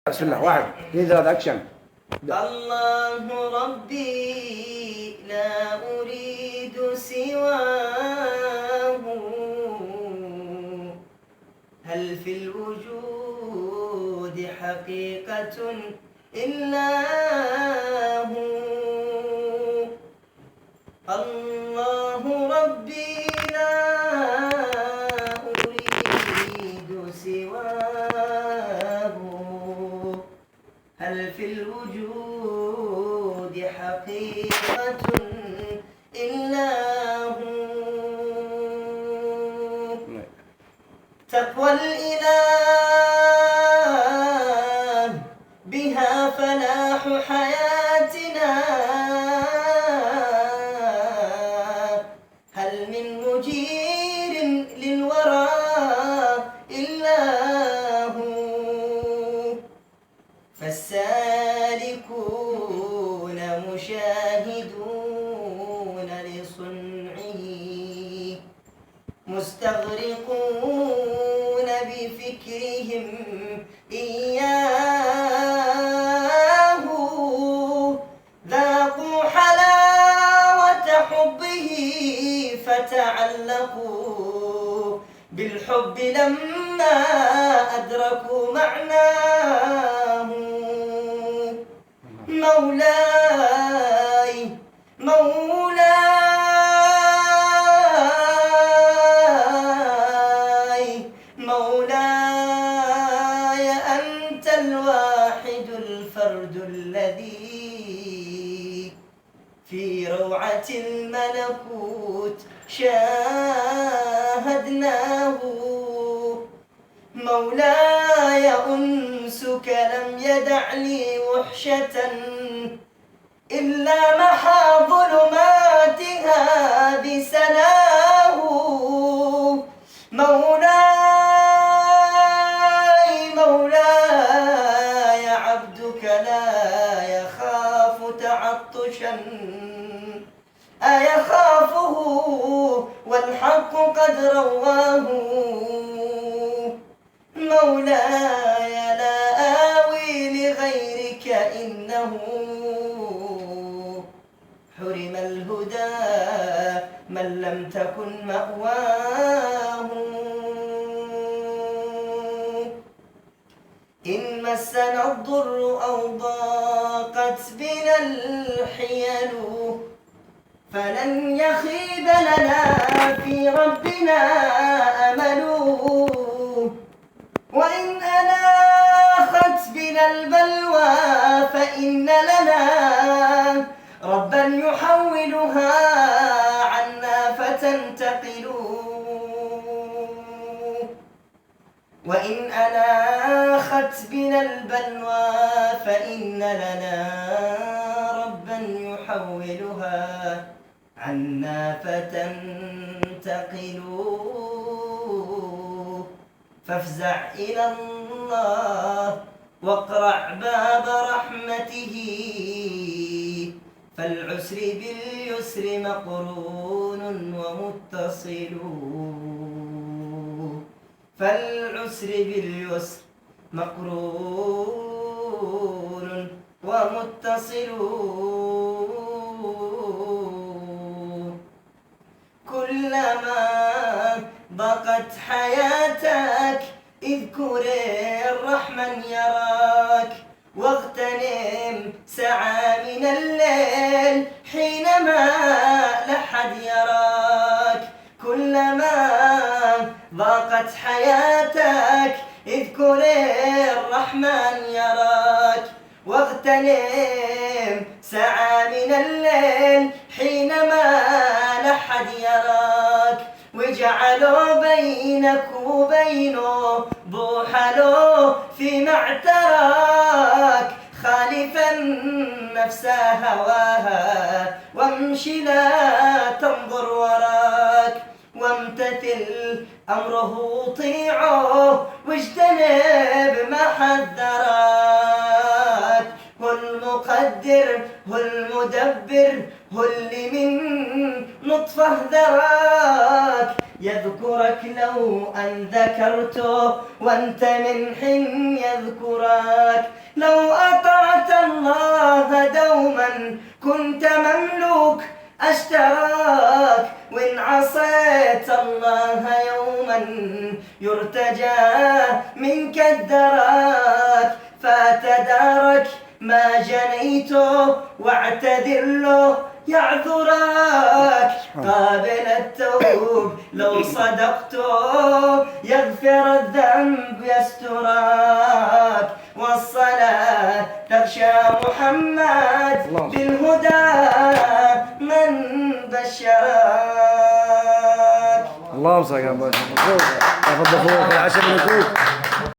بسم الله. واحد اثنين ثلاثة أكشن. الله ربي لا أريد سواه، هل في الوجود حقيقة إلا هو؟ الله ربي لا أريد سواه، هل في الوجود حقيقة إلا هو؟ تقوى الإله بها فلاح حياتنا، هل من مجير للورى إلا هو؟ فالسالكون مشاهدون لصنعه، مستغرقون بفكرهم إياه، ذاقوا حلاوة حبه فتعلقوا بالحب لما أدركوا معناه. مولاي مولاي مولاي أنت الواحد الفرد الذي في روعة الملكوت شاهدناه. مولاي أنسك لم يدع لي وحشة إلا محى ظلماتها بسناه. مولاي عبدك لا يخاف تعطشا، أيخافه والحق قد رواه. مولاي لا آوي لغيرك إنه حرم الهدى من لم تكن مأواه. إن مسنا الضر أو ضاقت بنا الحيل، فلن يخيب لنا في ربنا أمل. وإن أناخت بنا البلوى فإن لنا ربا يحولها عنا فتنتقل. وإن أناخت بنا البلوى فإن لنا ربا يحولها عنا فتنتقل. فافزع إلى الله واقرع باب رحمته، فالعسر باليسر مقرون ومتصل. فالعسر باليسر مقرون ومتصل. كلما ضاقت حياتك اذكر الرحمن يراك، واغتنم ساعة من الليل حينما لا أحد يراك. كلما ضاقت حياتك اذكر الرحمن يراك، واغتنم ساعة من الليل حينما لا أحد يراك. وجعلوا بينك وبينه ضوحلوا فيما اعتراك، خالفا نفس هواها وامشي لا تنظر وراك. وامتثل أمره طيعه واجتنب ما حذراك. هو المقدر هو المدبر هو اللي من نطفة ذراك، يذكرك لو أن ذكرته وأنت من حين يذكرك. لو أطعت الله دوما كنت مملوك اشتراك، وإن عصيت الله يوما يرتجى منك الدراك. فاتدارك ما جنيته واعتذر له يعذرك. قابل التوب لو صدقته يغفر الذنب يسترك. والصلاة تغشى محمد بالهدى من بشرك. اللهم صل على محمد. تفضل اخوك العشاء من اخوك.